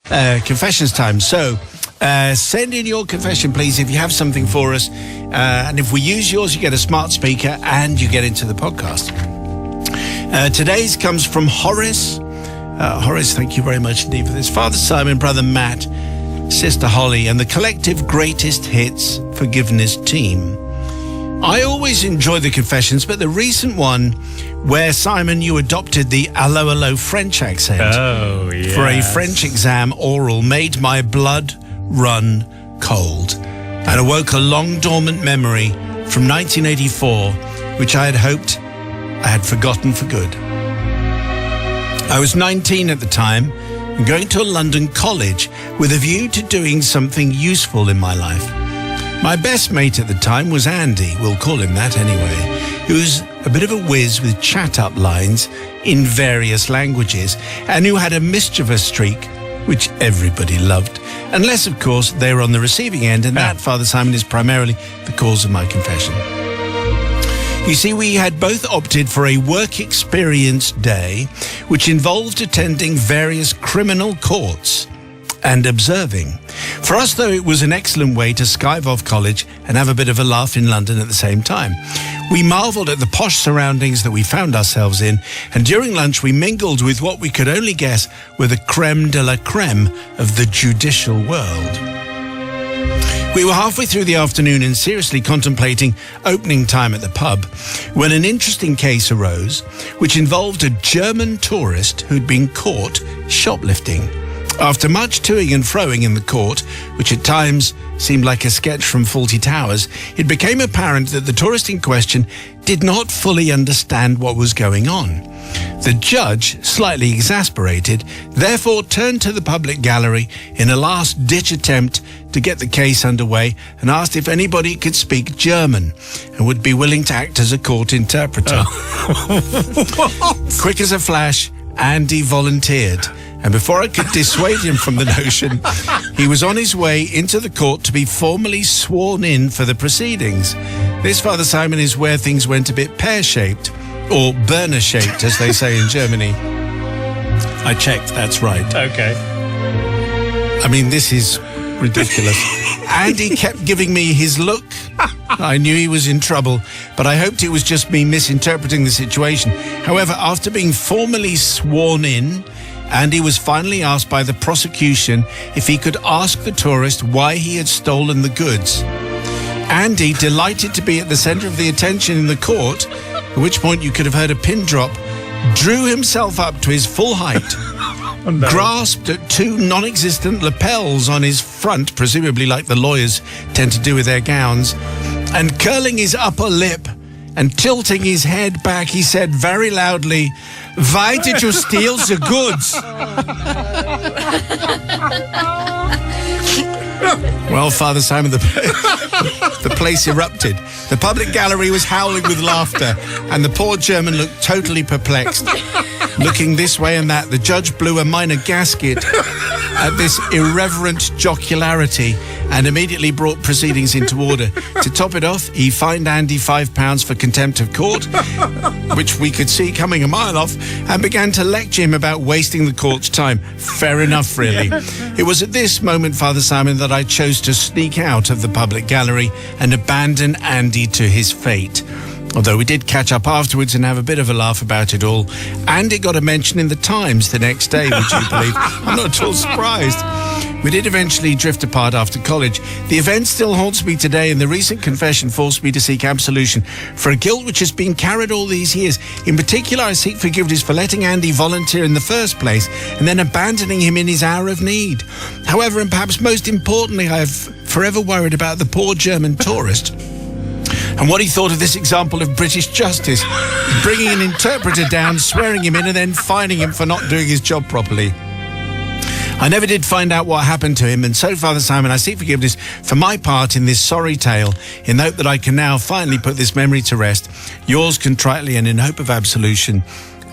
confessions time. So send in your confession, please, if you have something for us. And if we use yours, you get a smart speaker and you get into the podcast. Today's comes from Horace. Horace, thank you very much indeed for this. Father Simon, Brother Matt, Sister Holly, and the collective Greatest Hits Forgiveness team. I always enjoy the confessions, but the recent one where, Simon, you adopted the allo allo French accent for a French exam oral made my blood run cold and awoke a long dormant memory from 1984, which I had hoped I had forgotten for good. I was 19 at the time and going to a London college with a view to doing something useful in my life. My best mate at the time was Andy, we'll call him that anyway, who's a bit of a whiz with chat-up lines in various languages and who had a mischievous streak which everybody loved. Unless, of course, they were on the receiving end, and that, Father Simon, is primarily the cause of my confession. You see, we had both opted for a work experience day, which involved attending various criminal courts and observing. For us, though, it was an excellent way to skive off college and have a bit of a laugh in London at the same time. We marvelled at the posh surroundings that we found ourselves in, and during lunch we mingled with what we could only guess were the creme de la creme of the judicial world. We were halfway through the afternoon and seriously contemplating opening time at the pub when an interesting case arose, which involved a German tourist who'd been caught shoplifting. After much toing and froing in the court, which at times seemed like a sketch from Fawlty Towers, it became apparent that the tourist in question did not fully understand what was going on. The judge, slightly exasperated, therefore turned to the public gallery in a last-ditch attempt to get the case underway and asked if anybody could speak German and would be willing to act as a court interpreter. Quick as a flash, Andy volunteered. And before I could dissuade him from the notion, he was on his way into the court to be formally sworn in for the proceedings. This, Father Simon, is where things went a bit pear-shaped, or burner-shaped, as they say in Germany. I checked, that's right. Okay. I mean, this is ridiculous. Andy kept giving me his look. I knew he was in trouble, but I hoped it was just me misinterpreting the situation. However, after being formally sworn in, Andy was finally asked by the prosecution if he could ask the tourist why he had stolen the goods. Andy, delighted to be at the centre of the attention in the court, at which point you could have heard a pin drop, drew himself up to his full height, grasped at two non-existent lapels on his front, presumably like the lawyers tend to do with their gowns, and curling his upper lip and tilting his head back, he said very loudly, "Why did you steal the goods?" Well, Father Simon, the place erupted. The public gallery was howling with laughter, and the poor German looked totally perplexed. Looking this way and that, the judge blew a minor gasket at this irreverent jocularity and immediately brought proceedings into order. To top it off, he fined Andy £5 for contempt of court, which we could see coming a mile off, and began to lecture him about wasting the court's time. Fair enough, really. It was at this moment, Father Simon, that I chose to sneak out of the public gallery and abandon Andy to his fate. Although we did catch up afterwards and have a bit of a laugh about it all. And it got a mention in the Times the next day, would you believe? I'm not at all surprised. We did eventually drift apart after college. The event still haunts me today, and the recent confession forced me to seek absolution for a guilt which has been carried all these years. In particular, I seek forgiveness for letting Andy volunteer in the first place and then abandoning him in his hour of need. However, and perhaps most importantly, I have forever worried about the poor German tourist and what he thought of this example of British justice, bringing an interpreter down, swearing him in, and then fining him for not doing his job properly. I never did find out what happened to him, and so, Father Simon, I seek forgiveness for my part in this sorry tale, in the hope that I can now finally put this memory to rest. Yours contritely and in hope of absolution,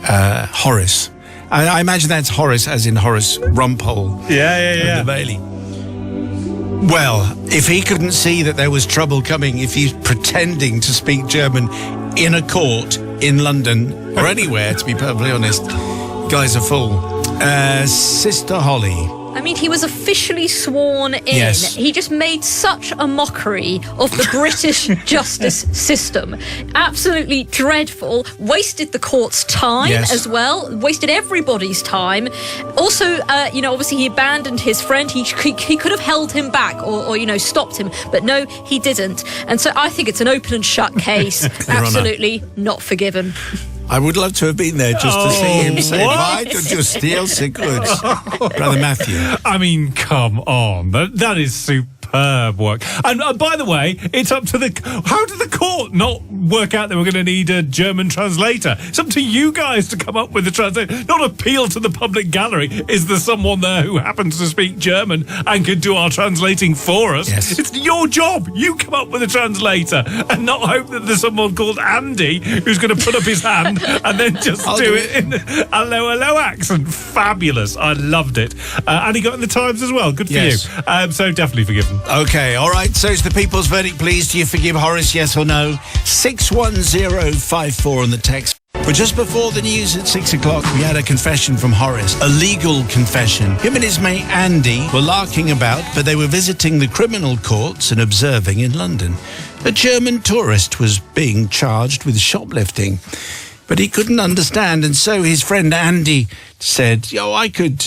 Horace. I imagine that's Horace, as in Horace Rumpole. Yeah. Of the Bailey. Well, if he couldn't see that there was trouble coming, if he's pretending to speak German in a court in London or anywhere, to be perfectly honest, guy's a fool. Sister Holly. I mean, he was officially sworn in. Yes. He just made such a mockery of the British justice system. Absolutely dreadful. Wasted the court's time as well. Wasted everybody's time. Also, obviously he abandoned his friend. He could have held him back or stopped him. But no, he didn't. And so I think it's an open and shut case. Absolutely not forgiven. I would love to have been there just to see him say, why did you steal the goods? Brother Matthew. I mean, come on. That is superb work. And by the way, it's up to how did the court not work out they were going to need a German translator? It's up to you guys to come up with the translator, not appeal to the public gallery. Is there someone there who happens to speak German and can do our translating for us? Yes. It's your job. You come up with a translator and not hope that there's someone called Andy who's going to put up his hand and then just do it in a low accent. Fabulous. I loved it. And he got in the Times as well. Good for you. So definitely forgiven. Okay, all right. So it's the people's verdict, please. Do you forgive Horace, yes or no? 61054 on the text. But just before the news at 6 o'clock, we had a confession from Horace, a legal confession. Him and his mate Andy were larking about, but they were visiting the criminal courts and observing in London. A German tourist was being charged with shoplifting, but he couldn't understand, and so his friend Andy said, I can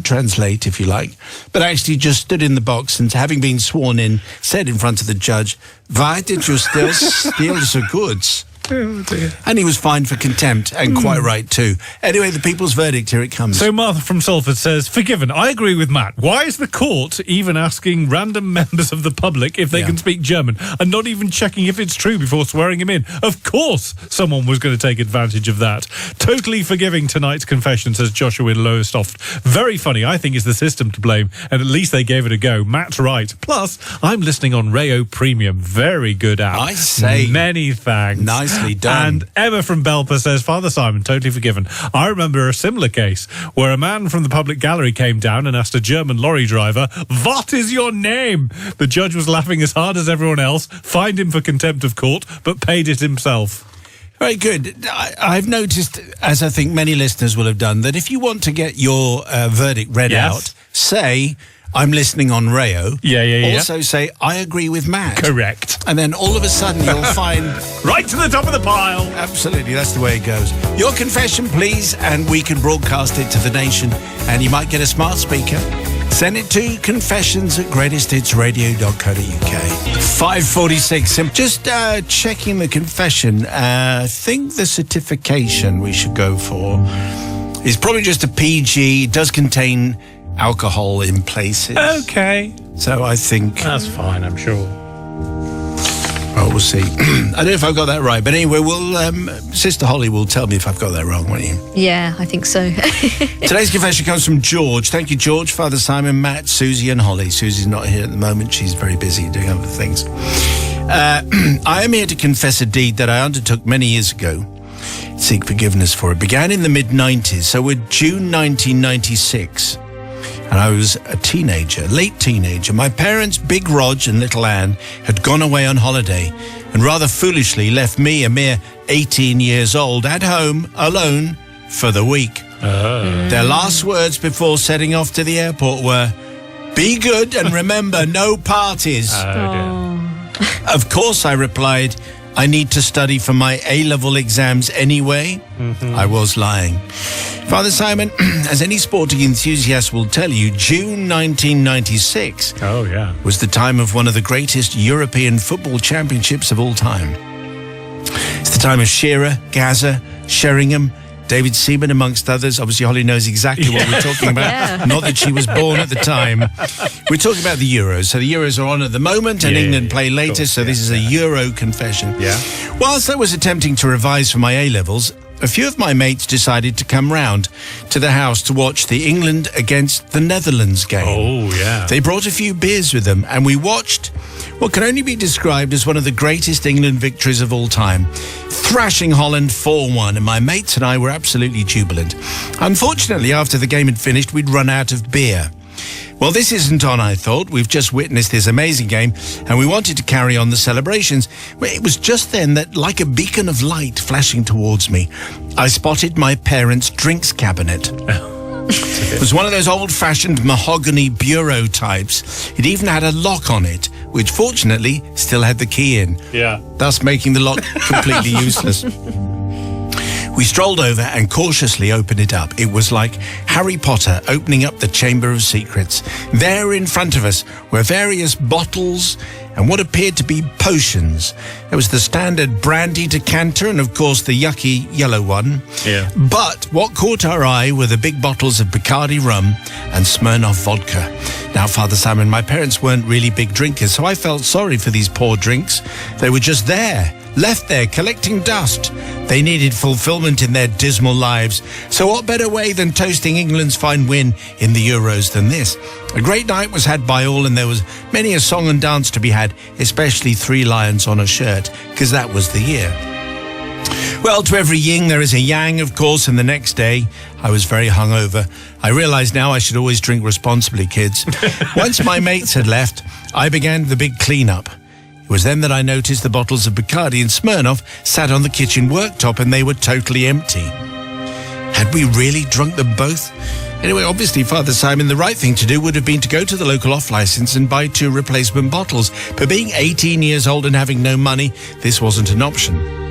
translate if you like, but actually just stood in the box and, having been sworn in, said in front of the judge, why did you still steal the goods? Oh dear. And he was fined for contempt, and quite right too. Anyway, the people's verdict, here it comes. So Martha from Salford says, forgiven. I agree with Matt. Why is the court even asking random members of the public if they can speak German and not even checking if it's true before swearing him in? Of course someone was going to take advantage of that. Totally forgiving tonight's confession, says Joshua in Lowestoft. Very funny. I think it's the system to blame, and at least they gave it a go. Matt's right. Plus, I'm listening on Mayo Premium. Very good app. I say. Many thanks. Nicely done. And Emma from Belper says, Father Simon, totally forgiven. I remember a similar case where a man from the public gallery came down and asked a German lorry driver, what is your name? The judge was laughing as hard as everyone else, fined him for contempt of court, but paid it himself. Very good. I've noticed, as I think many listeners will have done, that if you want to get your verdict read out, say, I'm listening on Rayo. Also say, I agree with Matt. Correct. And then all of a sudden you'll find... right to the top of the pile. Absolutely, that's the way it goes. Your confession, please, and we can broadcast it to the nation. And you might get a smart speaker. Send it to confessions@greatesthitsradio.co.uk. 5:46. Just checking the confession. I think the certification we should go for is probably just a PG. It does contain alcohol in places. Okay. So I think... that's fine, I'm sure. Well, we'll see. I don't know if I've got that right. But anyway, Sister Holly will tell me if I've got that wrong, won't you? Yeah, I think so. Today's confession comes from George. Thank you, George, Father Simon, Matt, Susie and Holly. Susie's not here at the moment. She's very busy doing other things. I am here to confess a deed that I undertook many years ago. Seek forgiveness for it. Began in the mid-90s, so we're June 1996. And I was a teenager, late teenager. My parents, Big Rog and Little Anne, had gone away on holiday and rather foolishly left me, a mere 18 years old, at home, alone, for the week. Their last words before setting off to the airport were, be good and remember, no parties. Of course, I replied, I need to study for my A-level exams anyway. I was lying. Father Simon, as any sporting enthusiast will tell you, June 1996 was the time of one of the greatest European football championships of all time. It's the time of Shearer, Gaza, Sheringham, David Seaman, amongst others. Obviously, Holly knows exactly what we're talking about. Not that she was born at the time. We're talking about the Euros. So the Euros are on at the moment, and England play later. So this is a Euro confession. Whilst I was attempting to revise for my A-levels, a few of my mates decided to come round to the house to watch the England against the Netherlands game. They brought a few beers with them, and we watched what can only be described as one of the greatest England victories of all time, thrashing Holland 4-1, and my mates and I were absolutely jubilant. Unfortunately, after the game had finished, we'd run out of beer. Well, this isn't on, I thought. We've just witnessed this amazing game, and we wanted to carry on the celebrations. Well, it was just then that, like a beacon of light flashing towards me, I spotted my parents' drinks cabinet. It was one of those old-fashioned mahogany bureau types. It even had a lock on it, which fortunately still had the key in. Yeah. Thus making the lock completely useless. We strolled over and cautiously opened it up. It was like Harry Potter opening up the Chamber of Secrets. There in front of us were various bottles and what appeared to be potions. There was the standard brandy decanter and, of course, the yucky yellow one. Yeah. But what caught our eye were the big bottles of Bacardi rum and Smirnoff vodka. Now, Father Simon, my parents weren't really big drinkers, so I felt sorry for these poor drinks. They were just there, left there, collecting dust. They needed fulfillment in their dismal lives. So what better way than toasting England's fine win in the Euros than this? A great night was had by all, and there was many a song and dance to be had, especially 3 lions on a shirt, because that was the year. Well, to every yin there is a yang, of course, and the next day I was very hungover. I realise now I should always drink responsibly, kids. Once my mates had left, I began the big clean-up. It was then that I noticed the bottles of Bacardi and Smirnoff sat on the kitchen worktop, and they were totally empty. Had we really drunk them both? Anyway, obviously, Father Simon, the right thing to do would have been to go to the local off-licence and buy 2 replacement bottles. But being 18 years old and having no money, this wasn't an option.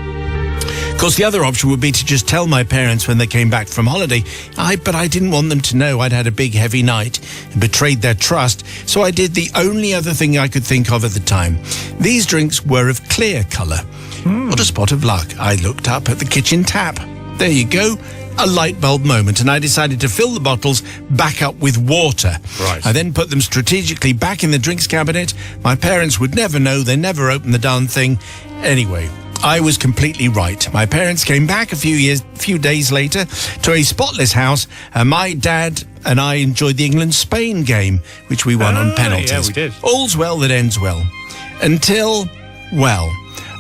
Of course, the other option would be to just tell my parents when they came back from holiday. But I didn't want them to know I'd had a big, heavy night and betrayed their trust, so I did the only other thing I could think of at the time. These drinks were of clear colour. What a spot of luck. I looked up at the kitchen tap. There you go. A light bulb moment, and I decided to fill the bottles back up with water. Right. I then put them strategically back in the drinks cabinet. My parents would never know. They never opened the darn thing. Anyway, I was completely right. My parents came back a few days later to a spotless house, and my dad and I enjoyed the England-Spain game, which we won on penalties. Yeah, we did. All's well that ends well. Until, well,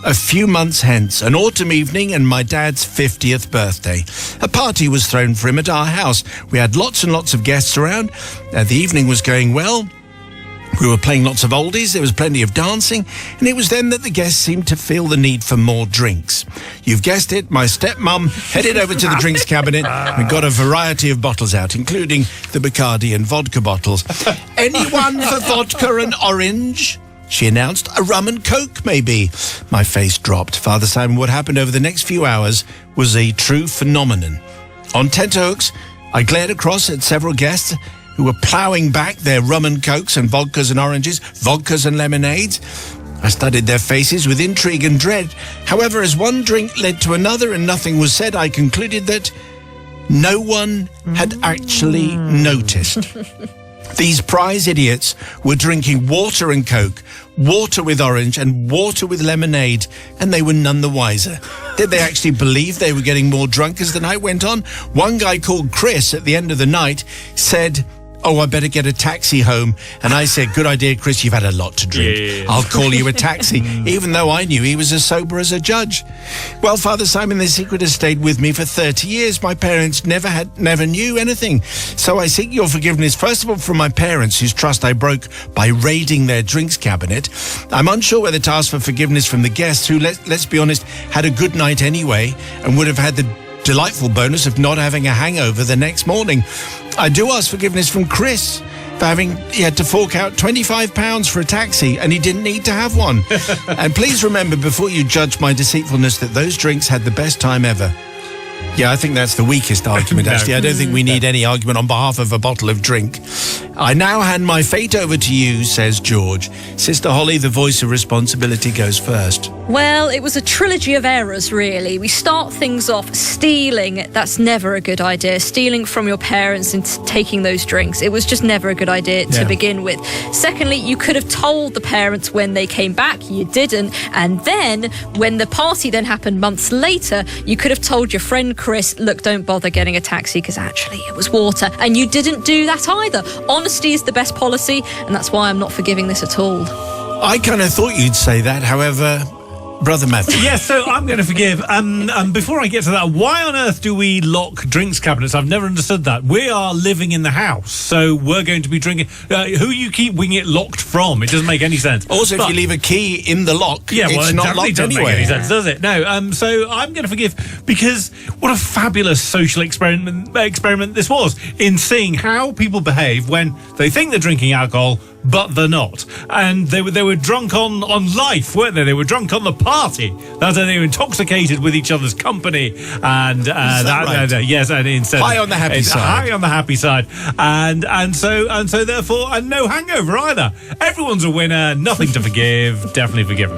a few months hence, an autumn evening and my dad's 50th birthday. A party was thrown for him at our house. We had lots and lots of guests around. The evening was going well. We were playing lots of oldies, there was plenty of dancing, and it was then that the guests seemed to feel the need for more drinks. You've guessed it, my stepmum headed over to the drinks cabinet and got a variety of bottles out, including the Bacardi and vodka bottles. Anyone for vodka and orange? She announced. A rum and coke, maybe. My face dropped. Father Simon, what happened over the next few hours was a true phenomenon. On tenterhooks, I glared across at several guests who were ploughing back their rum and cokes and vodkas and oranges, vodkas and lemonades. I studied their faces with intrigue and dread. However, as one drink led to another and nothing was said, I concluded that no one had actually noticed. These prize idiots were drinking water and coke, water with orange and water with lemonade, and they were none the wiser. Did they actually believe they were getting more drunk as the night went on? One guy called Chris at the end of the night said, "Oh, I better get a taxi home." And I said, "Good idea, Chris, you've had a lot to drink. Yeah. I'll call you a taxi," even though I knew he was as sober as a judge. Well, Father Simon, the secret has stayed with me for 30 years. My parents never knew anything. So I seek your forgiveness, first of all, from my parents, whose trust I broke by raiding their drinks cabinet. I'm unsure whether to ask for forgiveness from the guests, who, let's be honest, had a good night anyway and would have had the delightful bonus of not having a hangover the next morning. I do ask forgiveness from Chris for he had to fork out £25 for a taxi, and he didn't need to have one. And please remember, before you judge my deceitfulness, that those drinks had the best time ever. Yeah, I think that's the weakest argument, actually. I don't think we need any argument on behalf of a bottle of drink. I now hand my fate over to you, says George. Sister Holly, the voice of responsibility, goes first. Well, it was a trilogy of errors, really. We start things off stealing. That's never a good idea. Stealing from your parents and taking those drinks. It was just never a good idea to begin with. Secondly, you could have told the parents when they came back. You didn't. And then, when the party then happened months later, you could have told your friend Chris, look, don't bother getting a taxi because actually it was water. And you didn't do that either. Honesty is the best policy, and that's why I'm not forgiving this at all. I kind of thought you'd say that. However, Brother Matthew. Yes, so I'm going to forgive. Before I get to that, why on earth do we lock drinks cabinets? I've never understood that. We are living in the house, so we're going to be drinking. Who you keep winging it locked from? It doesn't make any sense. Also, if you leave a key in the lock, it's not locked doesn't anyway. Make any sense, does it? No. So I'm going to forgive, because what a fabulous social experiment this was in seeing how people behave when they think they're drinking alcohol, but they're not. And they were drunk on life, weren't they? They were drunk on the party. They were intoxicated with each other's company. And yes, and instead high on the happy side. High on the happy side. And so therefore, and no hangover either. Everyone's a winner. Nothing to forgive. Definitely forgiven.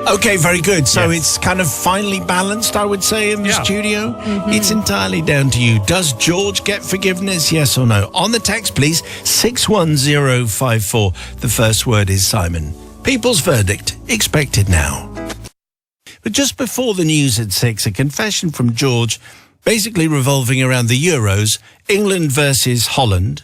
Okay, very good. So it's kind of finely balanced, I would say, in the studio. Mm-hmm. It's entirely down to you. Does George get forgiveness, yes or no? On the text, please, 61054. The first word is Simon. People's verdict, expected now. But just before the news at 6, a confession from George, basically revolving around the Euros, England versus Holland.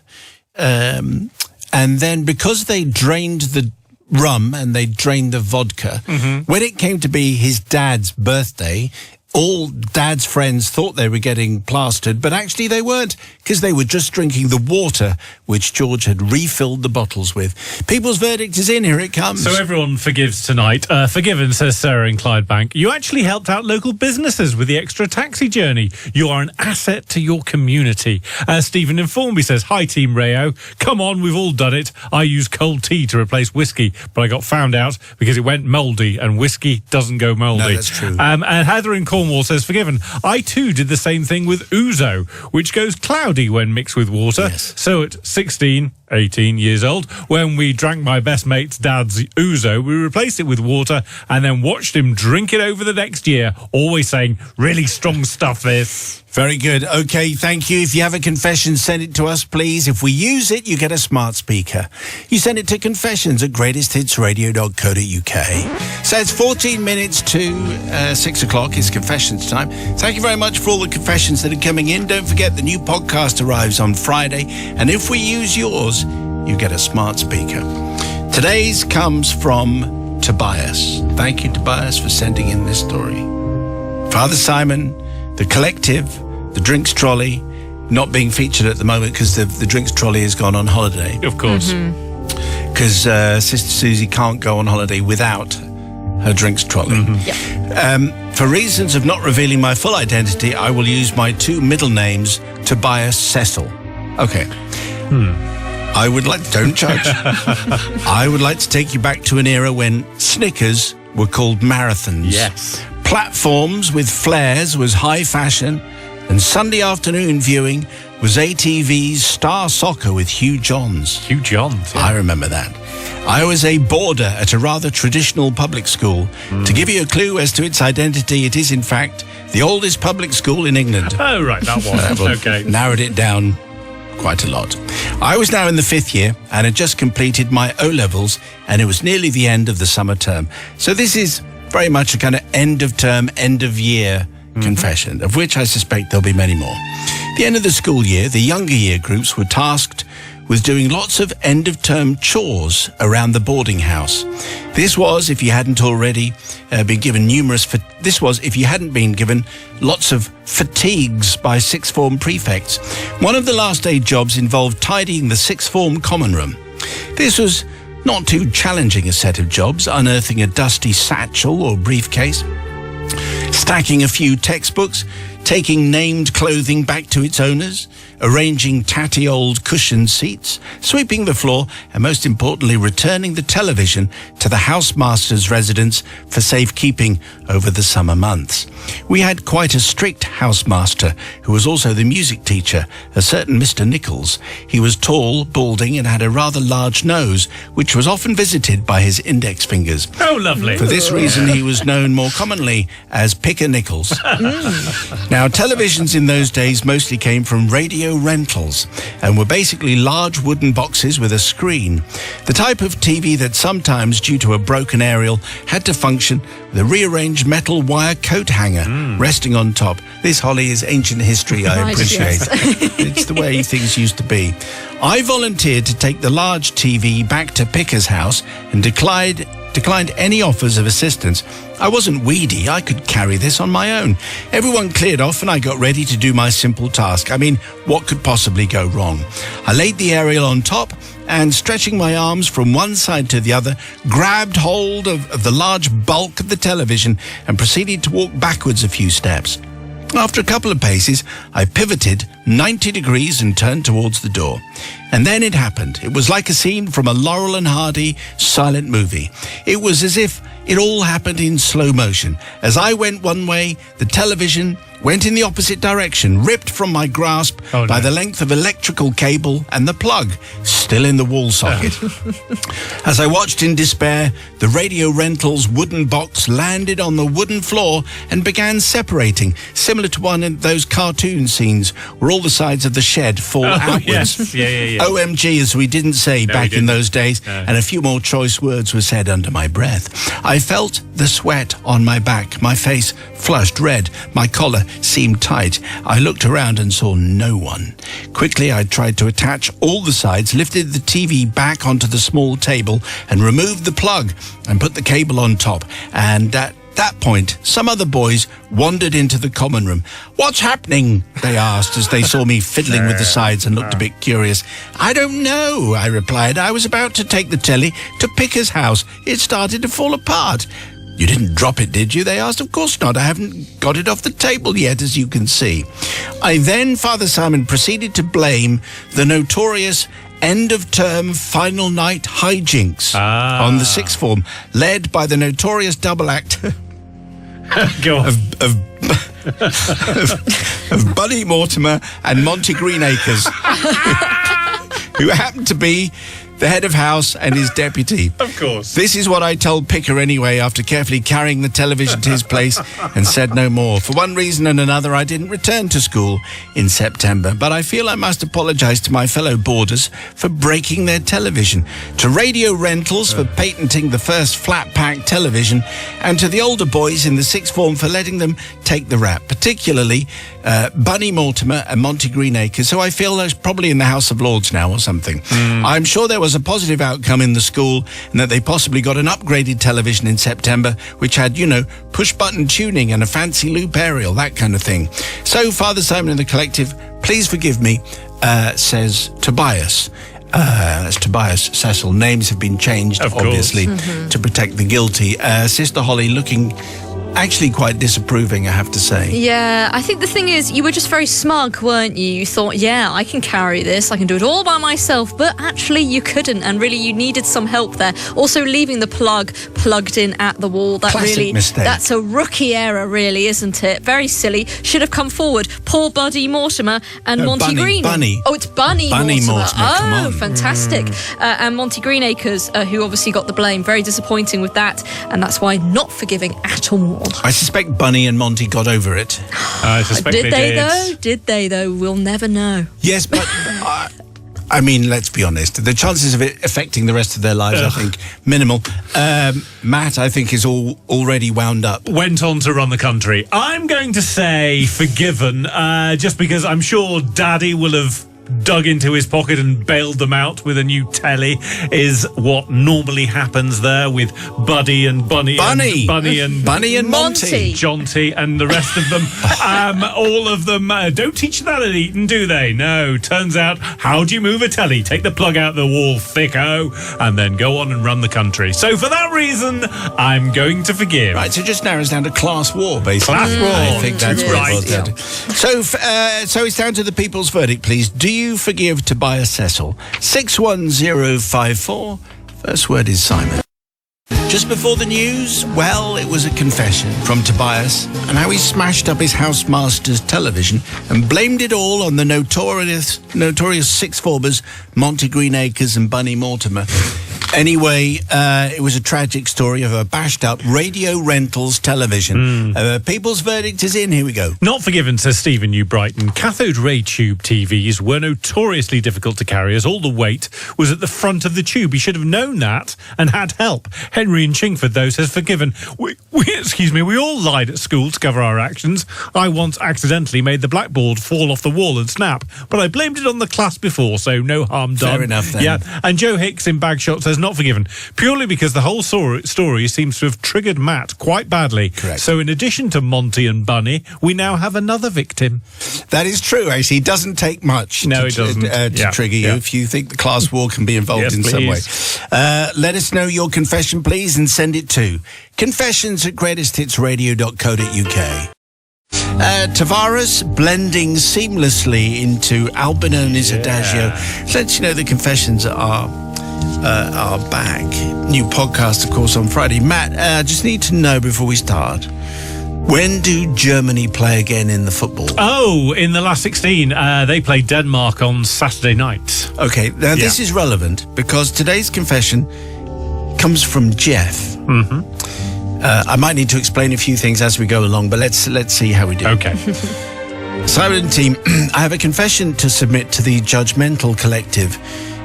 And then because they drained the rum and they drained the vodka, when it came to be his dad's birthday, all Dad's friends thought they were getting plastered, but actually they weren't, because they were just drinking the water which George had refilled the bottles with. People's verdict is in. Here it comes. So everyone forgives tonight. Forgiven, says Sarah in Clydebank. You actually helped out local businesses with the extra taxi journey. You are an asset to your community. Stephen in Formby says, hi, Team Rayo. Come on, we've all done it. I used cold tea to replace whiskey, but I got found out because it went mouldy, and whiskey doesn't go mouldy. No, that's true. And Heather in Cornwall says, forgiven. I too did the same thing with ouzo, which goes cloudy when mixed with water. Yes. So at 16, 18 years old, when we drank my best mate's dad's ouzo, we replaced it with water and then watched him drink it over the next year, always saying, really strong stuff, this. Very good. Okay, thank you. If you have a confession, send it to us, please. If we use it, you get a smart speaker. You send it to confessions@greatesthitsradio.co.uk. So it's 14 minutes to 6 o'clock. It's confessions time. Thank you very much for all the confessions that are coming in. Don't forget the new podcast arrives on Friday. And if we use yours, you get a smart speaker. Today's comes from Tobias. Thank you, Tobias, for sending in this story. Father Simon, the collective, the drinks trolley, not being featured at the moment because the drinks trolley has gone on holiday. Of course. Because Sister Susie can't go on holiday without her drinks trolley. For reasons of not revealing my full identity, I will use my two middle names, Tobias Cecil. Okay. I would like, don't judge. I would like to take you back to an era when Snickers were called marathons. Yes. Platforms with flares was high fashion, and Sunday afternoon viewing was ATV's Star Soccer with Hugh Johns. Hugh Johns, yeah. I remember that. I was a boarder at a rather traditional public school. To give you a clue as to its identity, it is in fact the oldest public school in England. Oh, right, that was okay. Narrowed it down quite a lot. I was now in the 5th year and had just completed my O-levels, and it was nearly the end of the summer term. So this is very much a kind of end of term, end of year confession, of which I suspect there'll be many more. At the end of the school year, the younger year groups were tasked with doing lots of end of term chores around the boarding house. This was if you hadn't already been given lots of fatigues by sixth form prefects. One of the last day jobs involved tidying the sixth form common room. This was not too challenging a set of jobs, unearthing a dusty satchel or briefcase, stacking a few textbooks, taking named clothing back to its owners, arranging tatty old cushioned seats, sweeping the floor, and most importantly, returning the television to the housemaster's residence for safekeeping over the summer months. We had quite a strict housemaster who was also the music teacher, a certain Mr. Nichols. He was tall, balding, and had a rather large nose, which was often visited by his index fingers. Oh, lovely. For this reason, he was known more commonly as Picker Nichols. Now, televisions in those days mostly came from radio rentals and were basically large wooden boxes with a screen. The type of TV that sometimes, due to a broken aerial, had to function with a rearranged metal wire coat hanger resting on top. This, Holly, is ancient history, I appreciate. Yes. It's the way things used to be. I volunteered to take the large TV back to Picker's house and declared declined any offers of assistance. I wasn't weedy. I could carry this on my own. Everyone cleared off and I got ready to do my simple task. I mean, what could possibly go wrong? I laid the aerial on top and, stretching my arms from one side to the other, grabbed hold of the large bulk of the television and proceeded to walk backwards a few steps. After a couple of paces, I pivoted 90 degrees and turned towards the door. And then it happened. It was like a scene from a Laurel and Hardy silent movie. It was as if it all happened in slow motion. As I went one way, the television went in the opposite direction, ripped from my grasp by the length of electrical cable and the plug still in the wall socket. As I watched in despair, the radio rental's wooden box landed on the wooden floor and began separating, similar to one of those cartoon scenes where all the sides of the shed fall outwards. Yes. Yeah. OMG, as we didn't say back in those days, and a few more choice words were said under my breath. I felt the sweat on my back, my face flushed red, my collar seemed tight. I looked around and saw no one. Quickly, I tried to attach all the sides, lifted the TV back onto the small table and removed the plug and put the cable on top. And at that point, some other boys wandered into the common room. "What's happening?" they asked as they saw me fiddling with the sides and looked a bit curious. "I don't know," I replied. "I was about to take the telly to Picker's house. It started to fall apart." "You didn't drop it, did you?" they asked. "Of course not. I haven't got it off the table yet, as you can see." I then, Father Simon, proceeded to blame the notorious end-of-term final night hijinks on the sixth form, led by the notorious double act Go on. of Bunny Mortimer and Monty Greenacres, who happened to be the head of house and his deputy. Of course. This is what I told Picker anyway, after carefully carrying the television to his place, and said no more. For one reason and another, I didn't return to school in September, but I feel I must apologise to my fellow boarders for breaking their television, to Radio Rentals for patenting the first flat-pack television, and to the older boys in the sixth form for letting them take the rap, particularly Bunny Mortimer and Monty Greenacres, who I feel is probably in the House of Lords now or something. I'm sure there was a positive outcome in the school and that they possibly got an upgraded television in September which had, push-button tuning and a fancy loop aerial, that kind of thing. So, Father Simon and the collective, please forgive me, says Tobias. That's Tobias Cecil. Names have been changed, obviously, to protect the guilty. Sister Holly looking actually quite disapproving, I have to say. Yeah, I think the thing is, you were just very smug, weren't you? You thought, yeah, I can carry this, I can do it all by myself, but actually you couldn't, and really you needed some help there. Also, leaving the plug plugged in at the wall, that Classic really mistake. That's a rookie error, really, isn't it? Very silly. Should have come forward. Poor Buddy Mortimer and Monty Green. Bunny. Oh, it's Bunny Mortimer. Come Oh, on. fantastic. And Monty Greenacres, who obviously got the blame. Very disappointing with that, and that's why not forgiving at all. I suspect Bunny and Monty got over it. I suspect Did they did. though? Did they though? We'll never know. Yes, but I mean, let's be honest. The chances of it affecting the rest of their lives, I think, minimal. Matt, I think, is already wound up. Went on to run the country. I'm going to say forgiven, just because I'm sure Daddy will have dug into his pocket and bailed them out with a new telly, is what normally happens there with Buddy and Bunny and Monty, Jonty and the rest of them. All of them don't teach that at Eton, do they? No. Turns out, how do you move a telly? Take the plug out the wall, thicko, and then go on and run the country. So for that reason, I'm going to forgive. Right, so it just narrows down to class war, basically. Class war. I think that's what Right. it boils down to. So it's down to the people's verdict, please. Do you forgive Tobias Cecil? 61054. First word is Simon. Just before the news, well, it was a confession from Tobias and how he smashed up his housemaster's television and blamed it all on the notorious sixth formers Monty Greenacres and Bunny Mortimer. Anyway, it was a tragic story of a bashed-up Radio Rentals television. People's verdict is in. Here we go. Not forgiven, says Stephen New Brighton. Cathode ray tube TVs were notoriously difficult to carry as all the weight was at the front of the tube. He should have known that and had help. Henry in Chingford, though, says forgiven. We all lied at school to cover our actions. I once accidentally made the blackboard fall off the wall and snap, but I blamed it on the class before, so no harm done. Fair enough, then. Yeah. And Joe Hicks in Bagshot says not forgiven, purely because the whole story seems to have triggered Matt quite badly. Correct. So in addition to Monty and Bunny, we now have another victim. That is true, actually. It doesn't take much to trigger you if you think the class war can be involved in some way. Let us know your confession, please, and send it to confessions@greatesthitsradio.co.uk. Tavares blending seamlessly into Albinoni's Adagio. Let you know the confessions are back. New podcast, of course, on Friday. Matt, I just need to know before we start, when do Germany play again in the football? Oh, in the last 16, they played Denmark on Saturday night. Okay, now this is relevant because today's confession comes from Jeff. Mm-hmm. I might need to explain a few things as we go along, but let's see how we do. Okay. Simon and team, I have a confession to submit to the Judgmental Collective.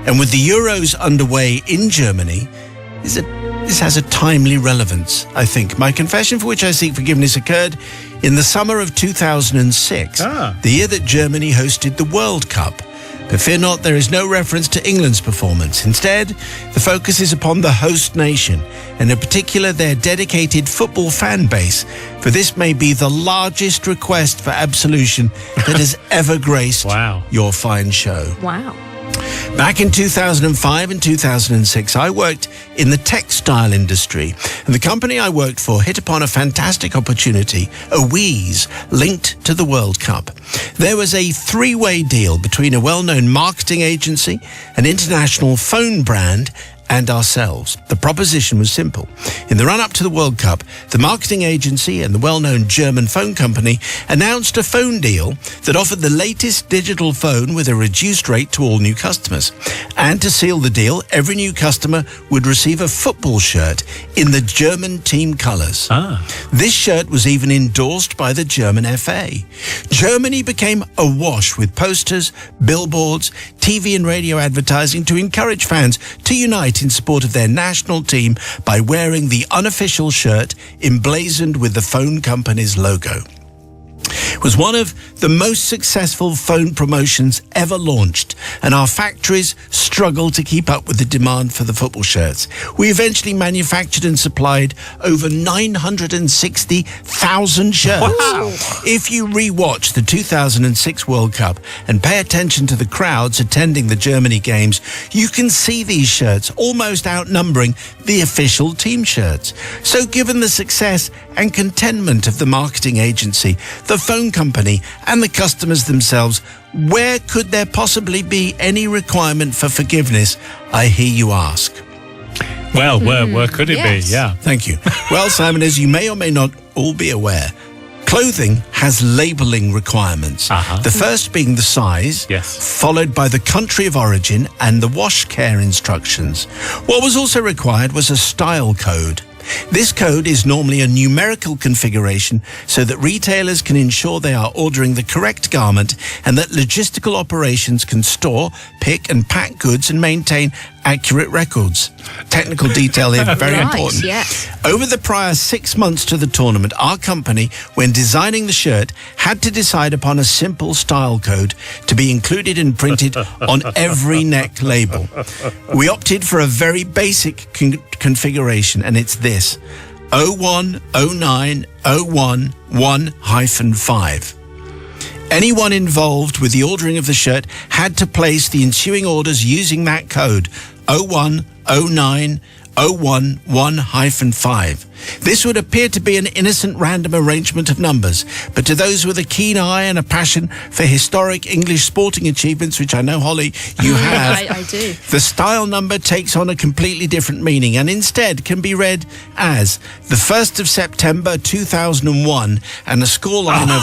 And with the Euros underway in Germany, this has a timely relevance, I think. My confession, for which I seek forgiveness, occurred in the summer of 2006, the year that Germany hosted the World Cup. But fear not, there is no reference to England's performance. Instead, the focus is upon the host nation, and in particular their dedicated football fan base, for this may be the largest request for absolution that has ever graced your fine show. Wow. Back in 2005 and 2006, I worked in the textile industry, and the company I worked for hit upon a fantastic opportunity, a wheeze linked to the World Cup. There was a three-way deal between a well-known marketing agency, an international phone brand, and ourselves. The proposition was simple. In the run-up to the World Cup, the marketing agency and the well-known German phone company announced a phone deal that offered the latest digital phone with a reduced rate to all new customers. And to seal the deal, every new customer would receive a football shirt in the German team colours. This shirt was even endorsed by the German FA. Germany became awash with posters, billboards, TV and radio advertising to encourage fans to unite in support of their national team by wearing the unofficial shirt emblazoned with the phone company's logo. It was one of the most successful phone promotions ever launched, and our factories struggled to keep up with the demand for the football shirts. We eventually manufactured and supplied over 960,000 shirts. Wow. If you re-watch the 2006 World Cup and pay attention to the crowds attending the Germany games, you can see these shirts almost outnumbering the official team shirts. So given the success and contentment of the marketing agency, the phone company and the customers themselves, where could there possibly be any requirement for forgiveness, I hear you ask? Well, where could it be? Yeah. Thank you. Well, Simon, as you may or may not all be aware, clothing has labelling requirements. The first being the size, followed by the country of origin and the wash care instructions. What was also required was a style code. This code is normally a numerical configuration so that retailers can ensure they are ordering the correct garment and that logistical operations can store, pick and pack goods and maintain accurate records. Technical detail here, very important. Yes. Over the prior 6 months to the tournament, our company, when designing the shirt, had to decide upon a simple style code to be included and printed on every neck label. We opted for a very basic configuration, and it's this: 010901-1-5. Anyone involved with the ordering of the shirt had to place the ensuing orders using that code, 010901-1-5. This would appear to be an innocent random arrangement of numbers, but to those with a keen eye and a passion for historic English sporting achievements, which I know, Holly, you have, I do. the style number takes on a completely different meaning and instead can be read as the 1st of September 2001 and a scoreline of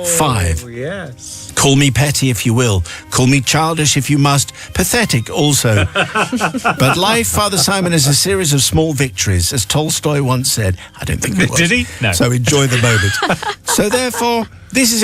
1-5. Yes. Call me petty if you will. Call me childish if you must. Pathetic also. But life, Father Simon, is a series of small victories, as Tolstoy once said. I don't think it was. Did he? No. So enjoy the moment. So therefore, this is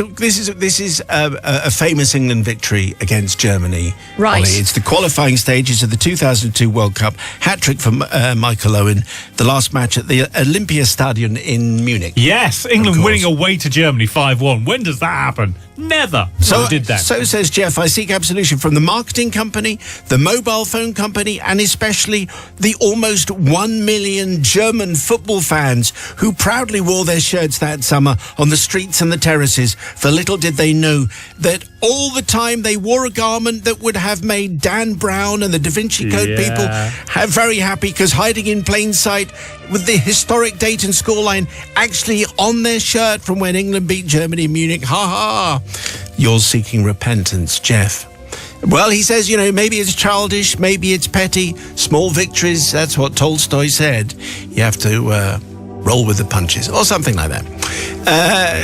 a famous England victory against Germany. Right. Ollie. It's the qualifying stages of the 2002 World Cup. Hat-trick for Michael Owen. The last match at the Olympiastadion in Munich. Yes, England winning away to Germany 5-1. When does that happen? Never. So I did that. So says Jeff, I seek absolution from the marketing company, the mobile phone company, and especially the almost 1 million German football fans who proudly wore their shirts that summer on the streets and the terraces. For little did they know that all the time they wore a garment that would have made Dan Brown and the Da Vinci Code people very happy, because hiding in plain sight with the historic date and scoreline actually on their shirt from when England beat Germany in Munich. Ha ha! You're seeking repentance, Jeff. Well, he says, maybe it's childish, maybe it's petty. Small victories, that's what Tolstoy said. You have to roll with the punches, or something like that.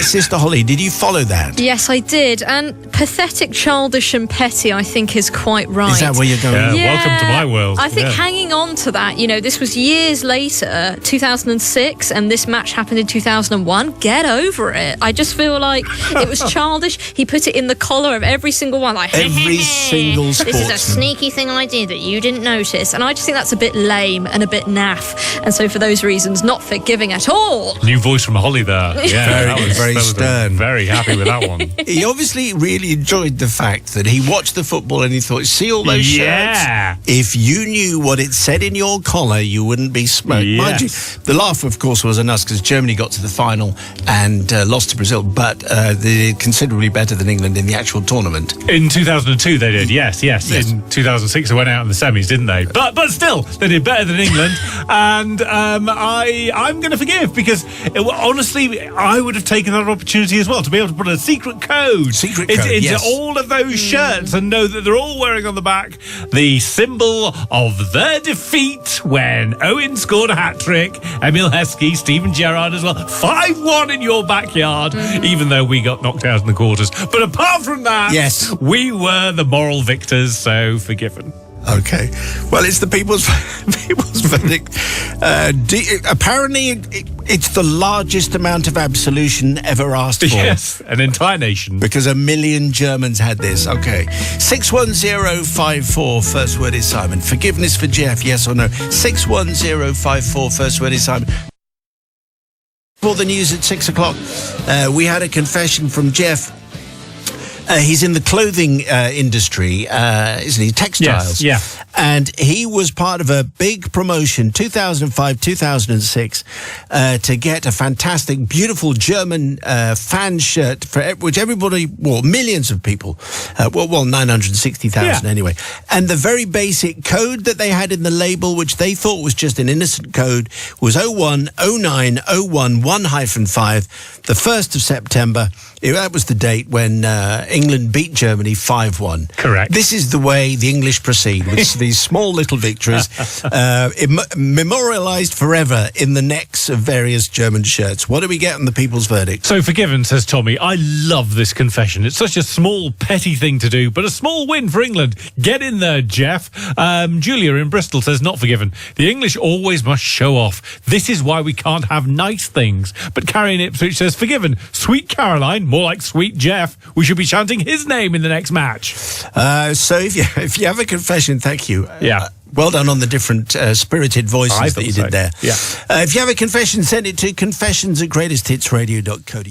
Sister Holly, did you follow that? Yes, I did. And pathetic, childish and petty, I think, is quite right. Is that where you're going? Yeah, welcome to my world. I think hanging on to that, this was years later, 2006, and this match happened in 2001. Get over it. I just feel like it was childish. He put it in the collar of every single one. Like, every single sportsman. This is a sneaky thing I did that you didn't notice. And I just think that's a bit lame and a bit naff. And so for those reasons, not forgiving at all. New voice from Holly there. Yeah, very stern. Very happy with that one. He obviously really enjoyed the fact that he watched the football and he thought, see all those shirts? If you knew what it said in your collar, you wouldn't be smoked. Yes. Mind you, the laugh, of course, was on us because Germany got to the final and lost to Brazil, but they did considerably better than England in the actual tournament. In 2002 they did, yes. In 2006 they went out in the semis, didn't they? But still, they did better than England. And I'm going to forgive, because honestly, I would have taken that opportunity as well to be able to put a secret code into all of those shirts and know that they're all wearing on the back the symbol of their defeat when Owen scored a hat-trick, Emil Heskey, Steven Gerrard as well. 5-1 in your backyard, even though we got knocked out in the quarters. But apart from that, we were the moral victors, so forgiven. Okay. Well, it's the people's verdict. Apparently, it's the largest amount of absolution ever asked for. Yes, an entire nation. Because 1 million Germans had this. Okay. 61054, first word is Simon. Forgiveness for Jeff, yes or no? 61054, first word is Simon. For the news at 6 o'clock, we had a confession from Jeff. He's in the clothing industry, isn't he? Textiles. Yes, yeah. And he was part of a big promotion, 2005, 2006, to get a fantastic, beautiful German fan shirt, which everybody wore, millions of people. 960,000 anyway. And the very basic code that they had in the label, which they thought was just an innocent code, was 010901-5, the 1st of September. That was the date when England beat Germany 5-1. Correct. This is the way the English proceed, with these small little victories, memorialised forever in the necks of various German shirts. What do we get on the people's verdict? So forgiven, says Tommy. I love this confession. It's such a small, petty thing to do, but a small win for England. Get in there, Jeff. Julia in Bristol says not forgiven. The English always must show off. This is why we can't have nice things. But Carrie in Ipswich says forgiven. Sweet Caroline, more like sweet Jeff. We should be chanting his name in the next match. So if you have a confession, thank you. Yeah. Well done on the different spirited voices that you did there. Yeah. If you have a confession, send it to confessions@greatesthitsradio.co.uk.